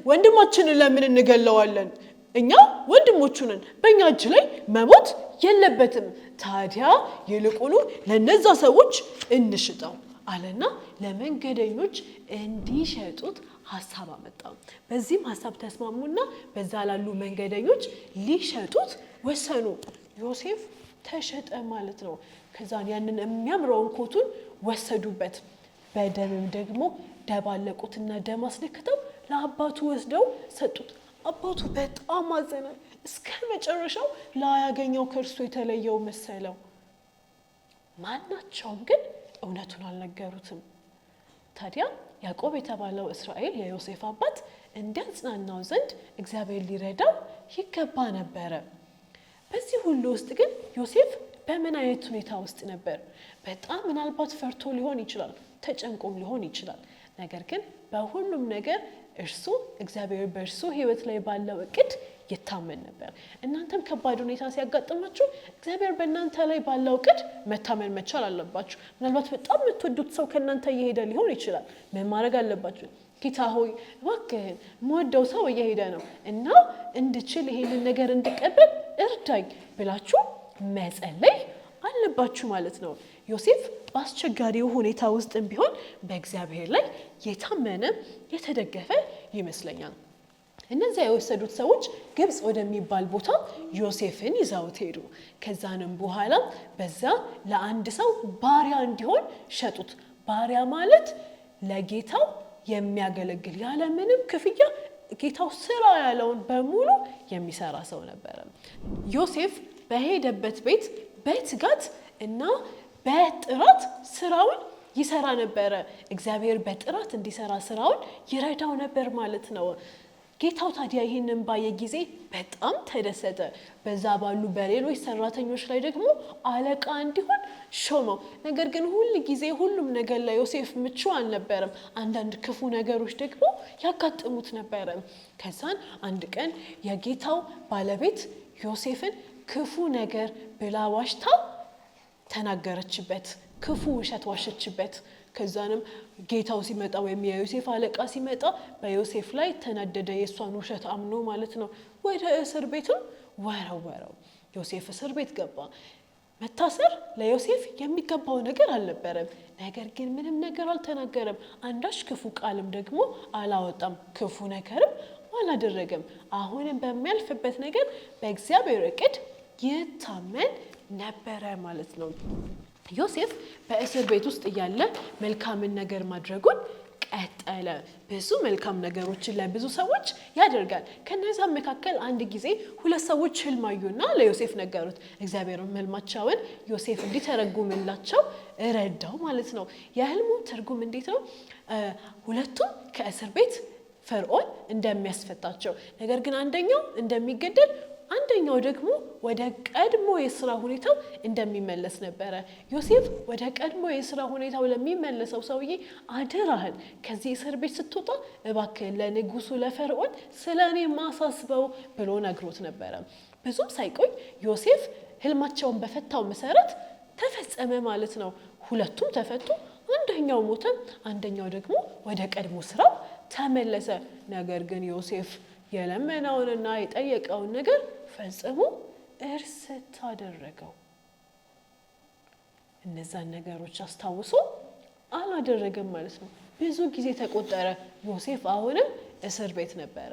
ወንድማችንን ለምን እንገለዋለን እኛ ወንድሞቹ ነን በእኛ እጅ ላይ መሞት የለበትም ታዲያ ይልቁኑ ለነዛ ሰዎች እንሽጠው አለና ለመንገደኞች እንዲሸጡት ሐሳብ አመጣ በዚህም ሐሳብ ተስማሙና በዛ ላሉ መንገደኞች ሊሸጡት ወሰኑ ዮሴፍ ተሸጠ ማለት ነው ከዛን ያንን የሚያምረውን ኮቱን ወሰዱበት በደምም ደግሞ ደባለቁትና ደም አስነክተው ለአባቱ ወስደው ሰጡት አባቱ በጣም አዘነ እስከ መጨረሻው ላያገኘው ከርሱ የተለየው መሰለው ማናቸውም ግን እውነቱን አልነገሩትም ታዲያ ያዕቆብ የተባለው እስራኤል የዮሴፍ አባት እንዲያጽናናው ዘንድ እግዚአብሔር ሊረዳው ይገባ ነበር በዚህ ሁሉ ውስጥ ግን ዮሴፍ በምን አይነት ሁኔታ ውስጥ ነበር በጣም ምናልባት ፈርቶ ሊሆን ይችላል ተጨንቆም ሊሆን ይችላል ነገር ግን በሁሉም ነገር እርሱ እግዚአብሔር በእርሱ ህይወት ላይ ባለው እቅድ ይታመን ነበር እናንተም ከባድ ሁኔታ ሲያጋጥማችሁ እግዚአብሔር በእናንተ ላይ ባለው እቅድ መታመን መቻል አለባችሁ ምናልባት በጣም የምትወዱት ሰው ከእናንተ እየሄደ ሊሆን ይችላል ምን ማድረግ አለባችሁ ጌታ ሆይ እባክህን የምወደው ሰው እየሄደ ነው እና እንድችል ይሄንን ነገር እንድቀበል እርዳኝ ብላችሁ መጸለይ አለባችሁ ማለት ነው ዮሴፍ በአስቸጋሪው ሁኔታ ውስጥም ቢሆን በእግዚአብሔር ላይ የታመነ የተደገፈ ይመስለኛል እነዚያ የወሰዱት ሰዎች ግብጽ ወደሚባል ቦታ ዮሴፍን ይዘውት ሄዱ ከዛንም በኋላ በዛ ለአንድ ሰው ባሪያ እንዲሆን ሸጡት ባሪያ ማለት ለጌታው የሚያገለግል ያለ ምንም ክፍያ ጌታው ስራ ያለውን በሙሉ የሚሰራ ሰው ነበር ዮሴፍ በሄደበት ቤት በትጋት እና በጥራት ስራውን ይሰራ ነበር እግዚአብሔር በጥራት እንዲሰራ ስራውን ይረዳው ነበር ማለት ነው ጌታው ታዲያ ይሄንን ባየ ጊዜ በጣም ተደሰተ በዛ ባሉ በሌሎች ሰራተኞች ላይ ደግሞ አለቃ እንዲሆን ሾመው ነገር ግን ሁሉ ጊዜ ሁሉም ነገር ላይ ዮሴፍ ምቹ አልነበረም አንዳንድ ክፉ ነገሮች ደግሞ ያጋጥሙት ነበር ከዛን አንድ ቀን የጌታው ባለቤት ዮሴፍን ክፉ ነገር ብላ ዋሽታ ተናገረችበት ክፉ ውሸት ዋሸችበት ከዛንም ጌታው ሲመጣ ወይም የዮሴፍ አለቃ ሲመጣ በዮሴፍ ላይ ተናደደ፣ የሷን ውሸት አምኖ ማለት ነው። ወደ እስር ቤትም ወረወረው። ዮሴፍ እስር ቤት ገባ። መታሰር ለዮሴፍ የሚገባው ነገር አልነበረም። ነገር ግን ምንም ነገር አልተናገረም። አንዳች ክፉ ቃልም ደግሞ አላወጣም፣ ክፉ ነገርም አላደረገም። አሁንም በሚያልፍበት ነገር በእግዚአብሔር እቅድ ይታመን ነበረ ማለት ነው። ዮሴፍ በእስር ቤት ውስጥ እያለ መልካምን ነገር ማድረጉን ቀጠለ። ብዙ መልካም ነገሮችን ለብዙ ሰዎች ያደርጋል። ከነዛ መካከል አንድ ጊዜ ሁለት ሰዎች ህልም አዩና ለዮሴፍ ነገሩት። እግዚአብሔርም ህልማቸውን ዮሴፍ እንዲተረጉምላቸው ረዳው ማለት ነው። የህልሙ ትርጉም እንዴት ነው? ሁለቱም ከእስር ቤት ፈርዖን እንደሚያስፈታቸው፣ ነገር ግን አንደኛው እንደሚገደል፣ አንደኛው ደግሞ ወደ ቀድሞ የሥራ ሁኔታው እንደሚመለስ ነበረ። ዮሴፍ ወደ ቀድሞ የሥራ ሁኔታው ለሚመለሰው ሰውዬ አደራህን ከዚህ እስር ቤት ስትወጣ እባክህ ለንጉሱ ለፈርዖን ስለኔ ማሳስበው ብሎ ነግሮት ነበረ። ብዙም ሳይቆይ ዮሴፍ ህልማቸውን በፈታው መሰረት ተፈጸመ ማለት ነው። ሁለቱም ተፈቱ። አንደኛው ሞተ፣ አንደኛው ደግሞ ወደ ቀድሞ ስራው ተመለሰ። ነገር ግን ዮሴፍ የለመነውንና የጠየቀውን ነገር ፈጽሞ እርስት አደረገው። እነዛን ነገሮች አስታውሶ አላደረገም ማለት ነው። ብዙ ጊዜ ተቆጠረ። ዮሴፍ አሁንም እስር ቤት ነበረ።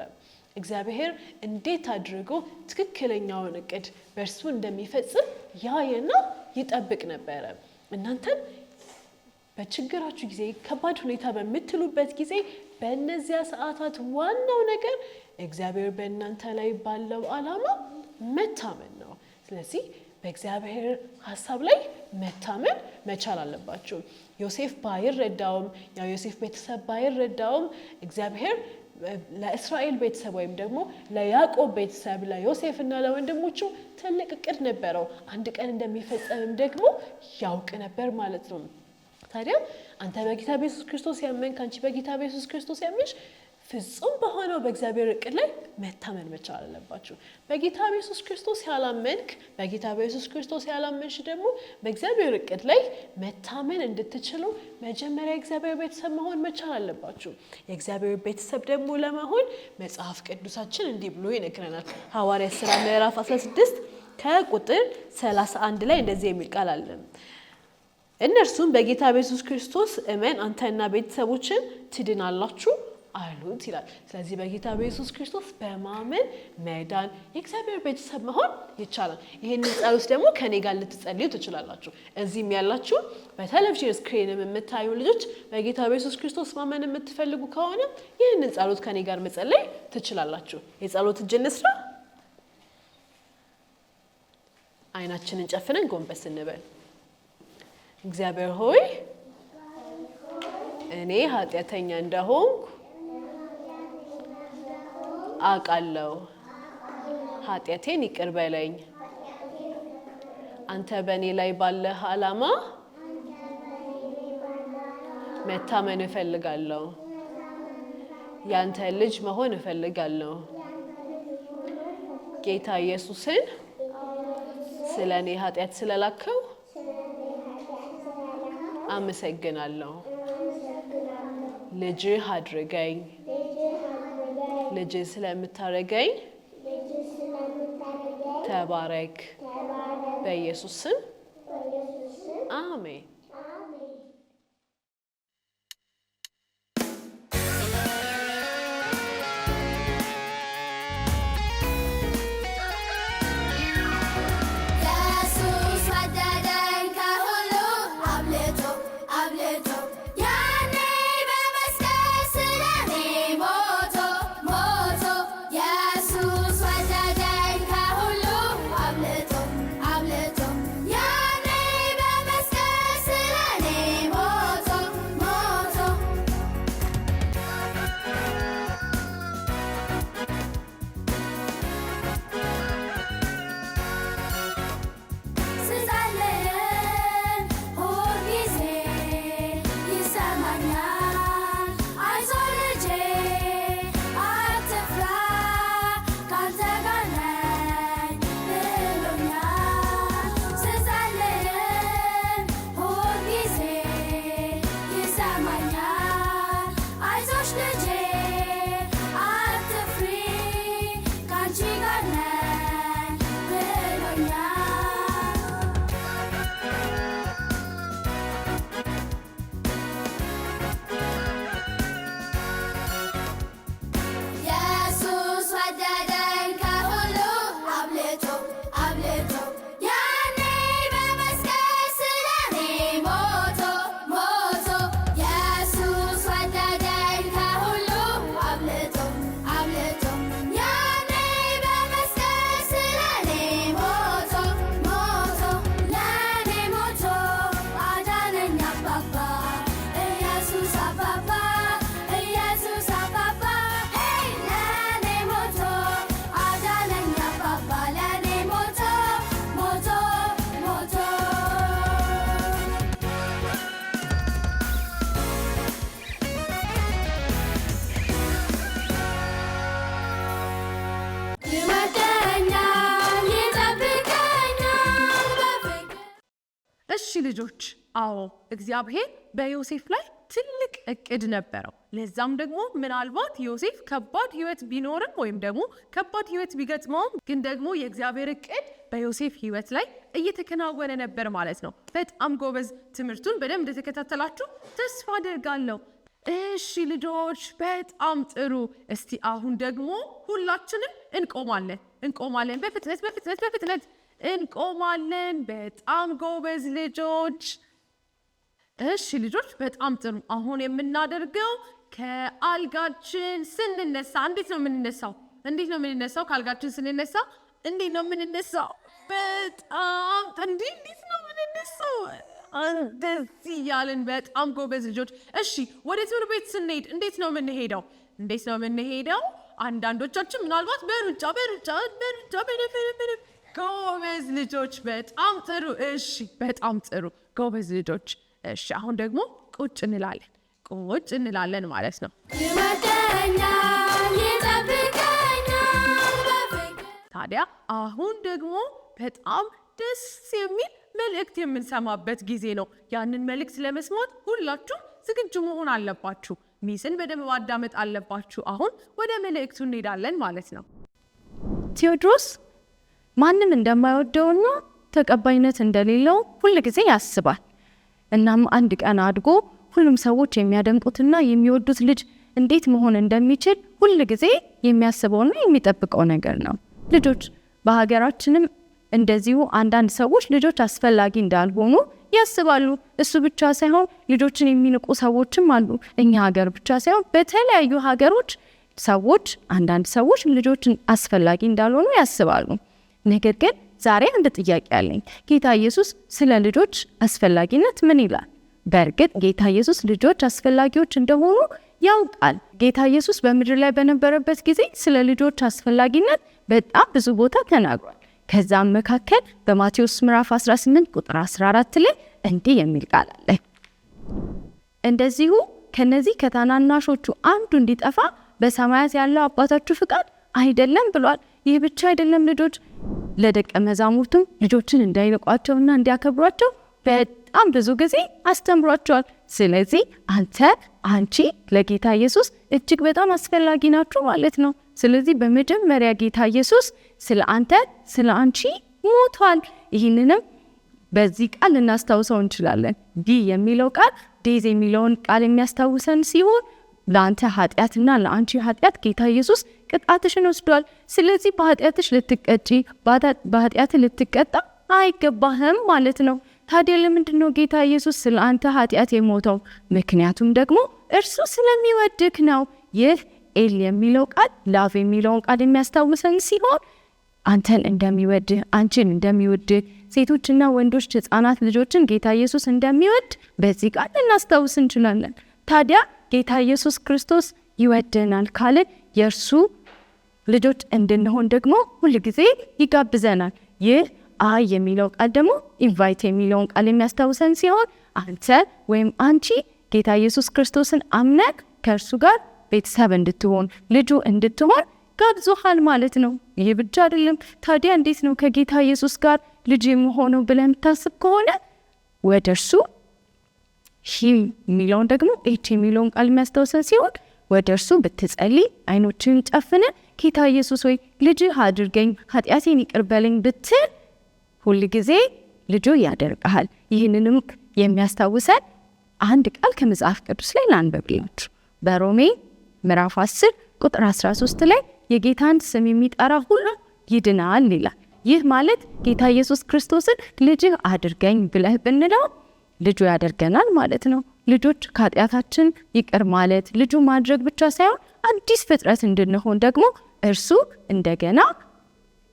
እግዚአብሔር እንዴት አድርጎ ትክክለኛውን እቅድ በእርሱ እንደሚፈጽም ያየና ይጠብቅ ነበረ። እናንተም በችግራችሁ ጊዜ፣ ከባድ ሁኔታ በምትሉበት ጊዜ በእነዚያ ሰዓታት ዋናው ነገር እግዚአብሔር በእናንተ ላይ ባለው ዓላማ መታመን ነው። ስለዚህ በእግዚአብሔር ሐሳብ ላይ መታመን መቻል አለባችሁ። ዮሴፍ ባይረዳውም፣ ያው ዮሴፍ ቤተሰብ ባይረዳውም እግዚአብሔር ለእስራኤል ቤተሰብ ወይም ደግሞ ለያዕቆብ ቤተሰብ ለዮሴፍ እና ለወንድሞቹ ትልቅ እቅድ ነበረው። አንድ ቀን እንደሚፈጸምም ደግሞ ያውቅ ነበር ማለት ነው። ታዲያ አንተ በጌታ በኢየሱስ ክርስቶስ ያመንክ፣ አንቺ በጌታ በኢየሱስ ክርስቶስ ያመንሽ ፍጹም በሆነው በእግዚአብሔር እቅድ ላይ መታመን መቻል አለባችሁ። በጌታ በኢየሱስ ክርስቶስ ያላመንክ፣ በጌታ በኢየሱስ ክርስቶስ ያላመንሽ ደግሞ በእግዚአብሔር እቅድ ላይ መታመን እንድትችሉ መጀመሪያ የእግዚአብሔር ቤተሰብ መሆን መቻል አለባችሁ። የእግዚአብሔር ቤተሰብ ደግሞ ለመሆን መጽሐፍ ቅዱሳችን እንዲህ ብሎ ይነግረናል። ሐዋርያት ሥራ ምዕራፍ 16 ከቁጥር 31 ላይ እንደዚህ የሚል ቃል አለ። እነርሱም በጌታ በኢየሱስ ክርስቶስ እመን አንተና ቤተሰቦችን ትድናላችሁ አሉት ይላል። ስለዚህ በጌታ በኢየሱስ ክርስቶስ በማመን መዳን፣ የእግዚአብሔር ቤተሰብ መሆን ይቻላል። ይህንን ጸሎት ደግሞ ከኔ ጋር ልትጸልዩ ትችላላችሁ። እዚህም ያላችሁ በቴሌቪዥን ስክሪንም የምታዩ ልጆች በጌታ በኢየሱስ ክርስቶስ ማመን የምትፈልጉ ከሆነ ይህንን ጸሎት ከኔ ጋር መጸለይ ትችላላችሁ። የጸሎት እጅ እንስራ። አይናችንን ጨፍነን ጎንበስ እንበል። እግዚአብሔር ሆይ እኔ ኃጢአተኛ እንደሆንኩ አውቃለሁ። ኃጢአቴን ይቅር በለኝ። አንተ በእኔ ላይ ባለህ ዓላማ መታመን እፈልጋለሁ። ያንተ ልጅ መሆን እፈልጋለሁ። ጌታ ኢየሱስን ስለ እኔ ኃጢአት ስለላከው አመሰግናለሁ። ልጅህ አድርገኝ። ልጅህ ስለምታረገኝ ተባረክ። በኢየሱስ ስም አሜን። Yeah. ልጆች አዎ እግዚአብሔር በዮሴፍ ላይ ትልቅ እቅድ ነበረው። ለዛም ደግሞ ምናልባት ዮሴፍ ከባድ ህይወት ቢኖርም ወይም ደግሞ ከባድ ህይወት ቢገጥመውም ግን ደግሞ የእግዚአብሔር እቅድ በዮሴፍ ህይወት ላይ እየተከናወነ ነበር ማለት ነው። በጣም ጎበዝ። ትምህርቱን በደንብ እንደተከታተላችሁ ተስፋ አደርጋለሁ። እሺ ልጆች በጣም ጥሩ። እስቲ አሁን ደግሞ ሁላችንም እንቆማለን። በፍጥነት እንቆማለን። በጣም ጎበዝ ልጆች። እሺ ልጆች በጣም ጥሩ። አሁን የምናደርገው ከአልጋችን ስንነሳ እንዴት ነው የምንነሳው? ከአልጋችን ስንነሳ እንዴት ነው የምንነሳው? በጣም እንዴት ነው የምንነሳው? እንደዚህ ያልን። በጣም ጎበዝ ልጆች። እሺ ወደ ትምህርት ቤት ስንሄድ እንዴት ነው የምንሄደው? አንዳንዶቻችን ምናልባት በሩጫ ጎበዝ ልጆች በጣም ጥሩ። እሺ በጣም ጥሩ ጎበዝ ልጆች። እሺ አሁን ደግሞ ቁጭ እንላለን ማለት ነው። ታዲያ አሁን ደግሞ በጣም ደስ የሚል መልእክት የምንሰማበት ጊዜ ነው። ያንን መልእክት ለመስማት ሁላችሁም ዝግጁ መሆን አለባችሁ። ሚስን በደንብ ማዳመጥ አለባችሁ። አሁን ወደ መልእክቱ እንሄዳለን ማለት ነው። ቴዎድሮስ ማንም እንደማይወደውና ተቀባይነት እንደሌለው ሁል ጊዜ ያስባል። እናም አንድ ቀን አድጎ ሁሉም ሰዎች የሚያደንቁትና የሚወዱት ልጅ እንዴት መሆን እንደሚችል ሁል ጊዜ የሚያስበውና የሚጠብቀው ነገር ነው። ልጆች በሀገራችንም እንደዚሁ አንዳንድ ሰዎች ልጆች አስፈላጊ እንዳልሆኑ ያስባሉ። እሱ ብቻ ሳይሆን ልጆችን የሚንቁ ሰዎችም አሉ። እኛ ሀገር ብቻ ሳይሆን በተለያዩ ሀገሮች አንዳንድ ሰዎች ልጆችን አስፈላጊ እንዳልሆኑ ያስባሉ። ነገር ግን ዛሬ አንድ ጥያቄ አለኝ። ጌታ ኢየሱስ ስለ ልጆች አስፈላጊነት ምን ይላል? በእርግጥ ጌታ ኢየሱስ ልጆች አስፈላጊዎች እንደሆኑ ያውቃል። ጌታ ኢየሱስ በምድር ላይ በነበረበት ጊዜ ስለ ልጆች አስፈላጊነት በጣም ብዙ ቦታ ተናግሯል። ከዛም መካከል በማቴዎስ ምዕራፍ 18 ቁጥር 14 ላይ እንዲህ የሚል ቃል አለ። እንደዚሁ ከነዚህ ከታናናሾቹ አንዱ እንዲጠፋ በሰማያት ያለው አባታችሁ ፍቃድ አይደለም ብሏል። ይህ ብቻ አይደለም ልጆች ለደቀ መዛሙርቱም ልጆችን እንዳይንቋቸውና እንዲያከብሯቸው በጣም ብዙ ጊዜ አስተምሯቸዋል። ስለዚህ አንቺ ለጌታ ኢየሱስ እጅግ በጣም አስፈላጊ ናችሁ ማለት ነው። ስለዚህ በመጀመሪያ ጌታ ኢየሱስ ስለ አንቺ ሞቷል። ይህንንም በዚህ ቃል ልናስታውሰው እንችላለን። ዲ የሚለው ቃል ዴዝ የሚለውን ቃል የሚያስታውሰን ሲሆን ለአንተ ኃጢአትና ለአንቺ ኃጢአት ጌታ ኢየሱስ ቅጣትሽን ወስዷል። ስለዚህ በኃጢአትሽ ልትቀጪ በኃጢአት ልትቀጣ አይገባህም ማለት ነው። ታዲያ ለምንድን ነው ጌታ ኢየሱስ ስለ አንተ ኃጢአት የሞተው? ምክንያቱም ደግሞ እርሱ ስለሚወድክ ነው። ይህ ኤል የሚለው ቃል ላቭ የሚለውን ቃል የሚያስታውሰን ሲሆን አንተን እንደሚወድህ አንቺን እንደሚወድህ ሴቶችና ወንዶች ህፃናት ልጆችን ጌታ ኢየሱስ እንደሚወድ በዚህ ቃል ልናስታውስ እንችላለን። ታዲያ ጌታ ኢየሱስ ክርስቶስ ይወደናል ካልን የእርሱ ልጆች እንድንሆን ደግሞ ሁል ጊዜ ይጋብዘናል። ይህ አይ የሚለው ቃል ደግሞ ኢንቫይት የሚለውን ቃል የሚያስታውሰን ሲሆን አንተ ወይም አንቺ ጌታ ኢየሱስ ክርስቶስን አምነክ ከእርሱ ጋር ቤተሰብ እንድትሆን ልጁ እንድትሆን ጋብዞሃል ማለት ነው። ይህ ብቻ አይደለም። ታዲያ እንዴት ነው ከጌታ ኢየሱስ ጋር ልጅ የምሆነው ብለን ታስብ ከሆነ ወደ እርሱ የሚለውን ደግሞ ኤች የሚለውን ቃል የሚያስታውሰን ሲሆን ወደ እርሱ ብትጸልይ አይኖችን ጨፍነ ጌታ ኢየሱስ ወይ ልጅህ አድርገኝ ኃጢአቴን ይቅር በለኝ ብትል ሁል ጊዜ ልጁ ያደርግሃል። ይህንንም የሚያስታውሰን አንድ ቃል ከመጽሐፍ ቅዱስ ላይ ላንብብላችሁ። በሮሜ ምዕራፍ 10 ቁጥር 13 ላይ የጌታን ስም የሚጠራ ሁሉ ይድናል ይላል። ይህ ማለት ጌታ ኢየሱስ ክርስቶስን ልጅህ አድርገኝ ብለህ ብንለው ልጁ ያደርገናል ማለት ነው። ልጆች ከኃጢአታችን ይቅር ማለት ልጁ ማድረግ ብቻ ሳይሆን አዲስ ፍጥረት እንድንሆን ደግሞ እርሱ እንደገና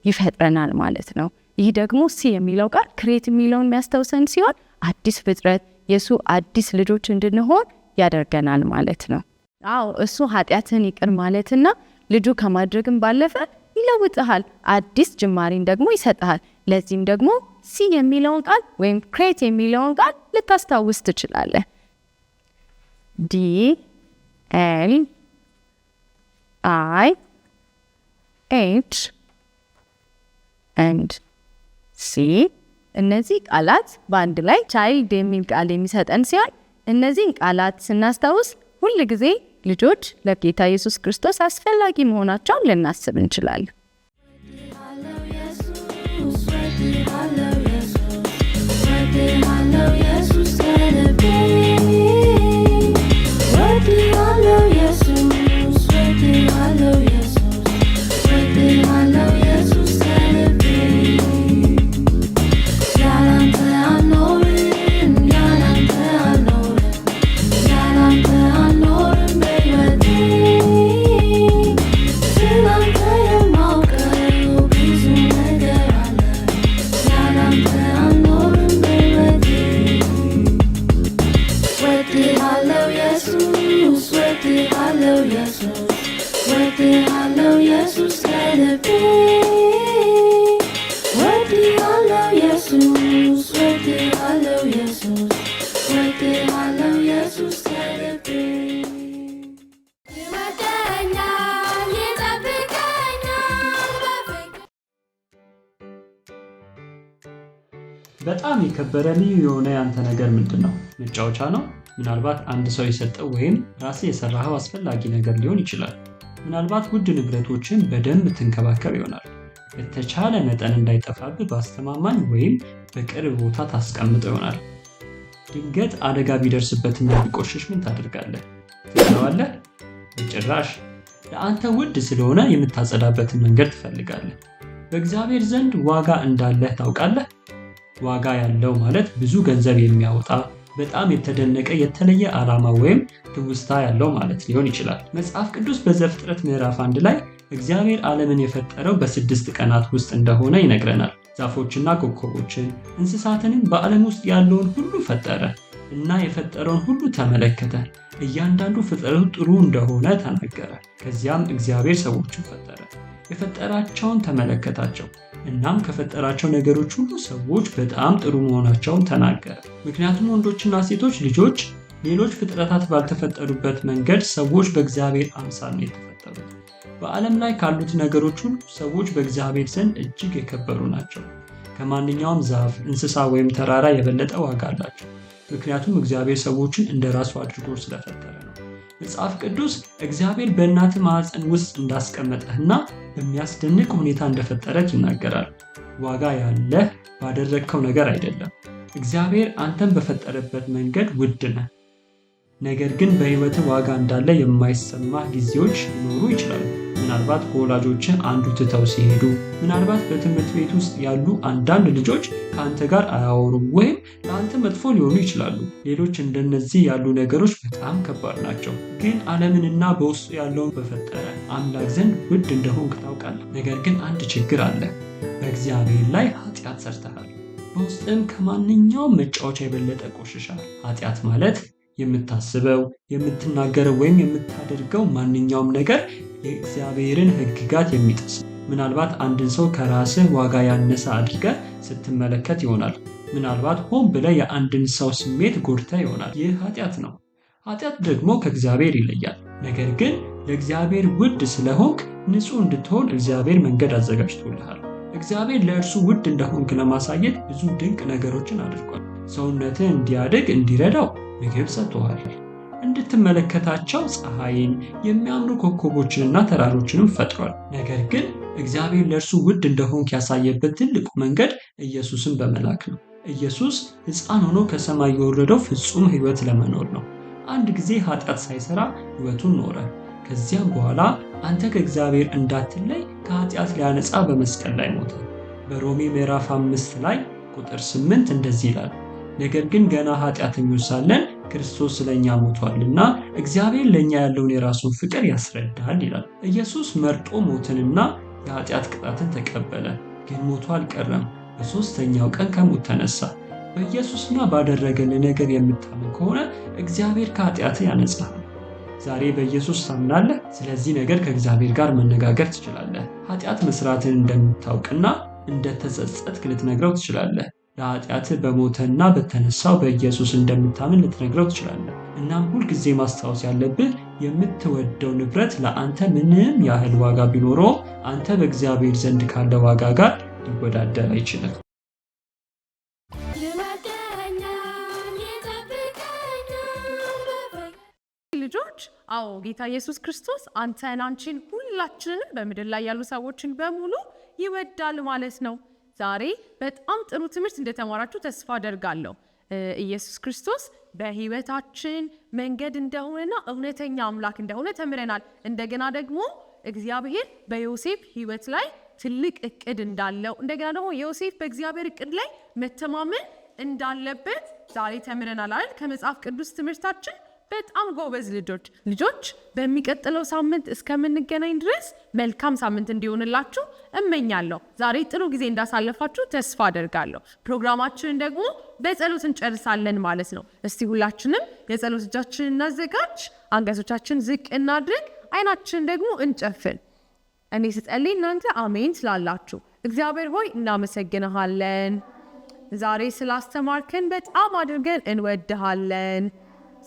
ይፈጥረናል ማለት ነው። ይህ ደግሞ ሲ የሚለው ቃል ክሬት የሚለውን የሚያስታውሰን ሲሆን አዲስ ፍጥረት የሱ አዲስ ልጆች እንድንሆን ያደርገናል ማለት ነው። አዎ እሱ ኃጢአትን ይቅር ማለትና ልጁ ከማድረግም ባለፈ ይለውጥሃል፣ አዲስ ጅማሬን ደግሞ ይሰጥሃል። ለዚህም ደግሞ ሲ የሚለውን ቃል ወይም ክሬት የሚለውን ቃል ልታስታውስ ትችላለህ። ዲ ኤል አይ ኤች ኤንድ ሲ እነዚህ ቃላት በአንድ ላይ ቻይልድ የሚል ቃል የሚሰጠን ሲሆን እነዚህን ቃላት ስናስታውስ ሁል ጊዜ ልጆች ለጌታ ኢየሱስ ክርስቶስ አስፈላጊ መሆናቸውን ልናስብ እንችላለን። በጣም የከበረ ልዩ የሆነ ያንተ ነገር ምንድነው? መጫወቻ ነው? ምናልባት አንድ ሰው የሰጠው ወይም ራስህ የሰራኸው አስፈላጊ ነገር ሊሆን ይችላል። ምናልባት ውድ ንብረቶችን በደንብ ትንከባከብ ይሆናል። በተቻለ መጠን እንዳይጠፋብህ በአስተማማኝ ወይም በቅርብ ቦታ ታስቀምጠው ይሆናል። ድንገት አደጋ ቢደርስበትና ቢቆሽሽ ምን ታደርጋለህ? ትተዋለህ? በጭራሽ። ለአንተ ውድ ስለሆነ የምታጸዳበትን መንገድ ትፈልጋለህ። በእግዚአብሔር ዘንድ ዋጋ እንዳለህ ታውቃለህ? ዋጋ ያለው ማለት ብዙ ገንዘብ የሚያወጣ በጣም የተደነቀ የተለየ ዓላማ ወይም ትውስታ ያለው ማለት ሊሆን ይችላል። መጽሐፍ ቅዱስ በዘፍጥረት ምዕራፍ 1 ላይ እግዚአብሔር ዓለምን የፈጠረው በ6 ቀናት ውስጥ እንደሆነ ይነግረናል። ዛፎችና ኮከቦችን፣ እንስሳትንም በዓለም ውስጥ ያለውን ሁሉ ፈጠረ እና የፈጠረውን ሁሉ ተመለከተ። እያንዳንዱ ፍጥረቱ ጥሩ እንደሆነ ተናገረ። ከዚያም እግዚአብሔር ሰዎችን ፈጠረ። የፈጠራቸውን ተመለከታቸው። እናም ከፈጠራቸው ነገሮች ሁሉ ሰዎች በጣም ጥሩ መሆናቸውን ተናገረ። ምክንያቱም ወንዶችና ሴቶች ልጆች ሌሎች ፍጥረታት ባልተፈጠሩበት መንገድ ሰዎች በእግዚአብሔር አምሳል ነው የተፈጠሩት። በዓለም ላይ ካሉት ነገሮች ሁሉ ሰዎች በእግዚአብሔር ዘንድ እጅግ የከበሩ ናቸው። ከማንኛውም ዛፍ፣ እንስሳ ወይም ተራራ የበለጠ ዋጋ አላቸው። ምክንያቱም እግዚአብሔር ሰዎችን እንደ ራሱ አድርጎ ስለፈጠረ ነው። መጽሐፍ ቅዱስ እግዚአብሔር በእናትህ ማኅፀን ውስጥ እንዳስቀመጠህና በሚያስደንቅ ሁኔታ እንደፈጠረህ ይናገራል። ዋጋ ያለህ ባደረግከው ነገር አይደለም። እግዚአብሔር አንተን በፈጠረበት መንገድ ውድ ነህ። ነገር ግን በሕይወትህ ዋጋ እንዳለ የማይሰማህ ጊዜዎች ሊኖሩ ይችላሉ። ምናልባት ከወላጆችህ አንዱ ትተው ሲሄዱ፣ ምናልባት በትምህርት ቤት ውስጥ ያሉ አንዳንድ ልጆች ከአንተ ጋር አያወሩም ወይም ለአንተ መጥፎ ሊሆኑ ይችላሉ። ሌሎች እንደነዚህ ያሉ ነገሮች በጣም ከባድ ናቸው። ግን ዓለምንና በውስጡ ያለውን በፈጠረ አምላክ ዘንድ ውድ እንደሆንክ ታውቃለህ። ነገር ግን አንድ ችግር አለ። በእግዚአብሔር ላይ ኃጢአት ሰርተሃል። በውስጥም ከማንኛውም መጫወቻ የበለጠ ቆሽሻል። ኃጢአት ማለት የምታስበው፣ የምትናገረው ወይም የምታደርገው ማንኛውም ነገር የእግዚአብሔርን ሕግጋት የሚጥስ። ምናልባት አንድን ሰው ከራስህ ዋጋ ያነሰ አድርገህ ስትመለከት ይሆናል። ምናልባት ሆን ብለህ የአንድን ሰው ስሜት ጎድተህ ይሆናል። ይህ ኃጢአት ነው። ኃጢአት ደግሞ ከእግዚአብሔር ይለያል። ነገር ግን ለእግዚአብሔር ውድ ስለሆንክ ንጹሕ እንድትሆን እግዚአብሔር መንገድ አዘጋጅቶልሃል። እግዚአብሔር ለእርሱ ውድ እንደሆንክ ለማሳየት ብዙ ድንቅ ነገሮችን አድርጓል። ሰውነትህ እንዲያድግ እንዲረዳው ምግብ ሰጥቶሃል። እንድትመለከታቸው ፀሐይን፣ የሚያምሩ ኮከቦችንና ተራሮችንም ፈጥሯል። ነገር ግን እግዚአብሔር ለእርሱ ውድ እንደሆንክ ያሳየበት ትልቁ መንገድ ኢየሱስን በመላክ ነው። ኢየሱስ ሕፃን ሆኖ ከሰማይ የወረደው ፍጹም ሕይወት ለመኖር ነው። አንድ ጊዜ ኃጢአት ሳይሰራ ሕይወቱን ኖረ። ከዚያም በኋላ አንተ ከእግዚአብሔር እንዳትለይ ከኃጢአት ሊያነጻ በመስቀል ላይ ሞተ። በሮሜ ምዕራፍ 5 ላይ ቁጥር 8 እንደዚህ ይላል፣ ነገር ግን ገና ኃጢአተኞች ሳለን ክርስቶስ ስለኛ ሞቷልና እግዚአብሔር ለኛ ያለውን የራሱን ፍቅር ያስረዳል ይላል። ኢየሱስ መርጦ ሞትንና የኃጢአት ቅጣትን ተቀበለ። ግን ሞቱ አልቀረም። በሦስተኛው ቀን ከሞት ተነሳ። በኢየሱስና ባደረገልህ ነገር የምታምን ከሆነ እግዚአብሔር ከኃጢአትህ ያነጻሃል። ዛሬ በኢየሱስ ታምናለህ። ስለዚህ ነገር ከእግዚአብሔር ጋር መነጋገር ትችላለህ። ኃጢአት መስራትን እንደምታውቅና እንደተጸጸትክ ልትነግረው ትችላለህ። ለኃጢአትህ በሞተና በተነሳው በኢየሱስ እንደምታምን ልትነግረው ትችላለህ። እናም ሁልጊዜ ማስታወስ ያለብህ የምትወደው ንብረት ለአንተ ምንም ያህል ዋጋ ቢኖረው አንተ በእግዚአብሔር ዘንድ ካለ ዋጋ ጋር ሊወዳደር አይችልም። አዎ ጌታ ኢየሱስ ክርስቶስ አንተን፣ አንቺን፣ ሁላችንንም በምድር ላይ ያሉ ሰዎችን በሙሉ ይወዳል ማለት ነው። ዛሬ በጣም ጥሩ ትምህርት እንደተማራችሁ ተስፋ አደርጋለሁ። ኢየሱስ ክርስቶስ በህይወታችን መንገድ እንደሆነና እውነተኛ አምላክ እንደሆነ ተምረናል። እንደገና ደግሞ እግዚአብሔር በዮሴፍ ህይወት ላይ ትልቅ እቅድ እንዳለው፣ እንደገና ደግሞ ዮሴፍ በእግዚአብሔር እቅድ ላይ መተማመን እንዳለበት ዛሬ ተምረናል አይደል? ከመጽሐፍ ቅዱስ ትምህርታችን በጣም ጎበዝ ልጆች በሚቀጥለው ሳምንት እስከምንገናኝ ድረስ መልካም ሳምንት እንዲሆንላችሁ እመኛለሁ። ዛሬ ጥሩ ጊዜ እንዳሳለፋችሁ ተስፋ አደርጋለሁ። ፕሮግራማችንን ደግሞ በጸሎት እንጨርሳለን ማለት ነው። እስቲ ሁላችንም የጸሎት እጃችንን እናዘጋጅ፣ አንገቶቻችን ዝቅ እናድርግ፣ አይናችንን ደግሞ እንጨፍን። እኔ ስጸልይ እናንተ አሜን ስላላችሁ እግዚአብሔር ሆይ እናመሰግንሃለን። ዛሬ ስላስተማርከን በጣም አድርገን እንወድሃለን።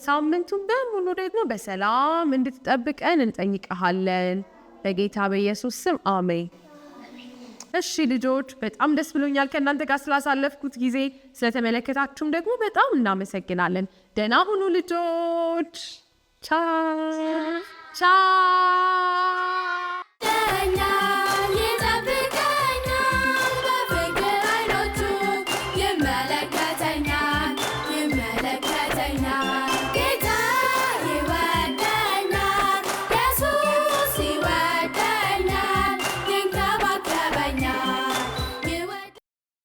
ሳምንቱን በሙሉ ደግሞ በሰላም እንድትጠብቀን እንጠይቀሃለን። በጌታ በኢየሱስ ስም አሜን። እሺ ልጆች በጣም ደስ ብሎኛል ከእናንተ ጋር ስላሳለፍኩት ጊዜ። ስለተመለከታችሁም ደግሞ በጣም እናመሰግናለን። ደህና ሁኑ ልጆች። ቻው ቻው።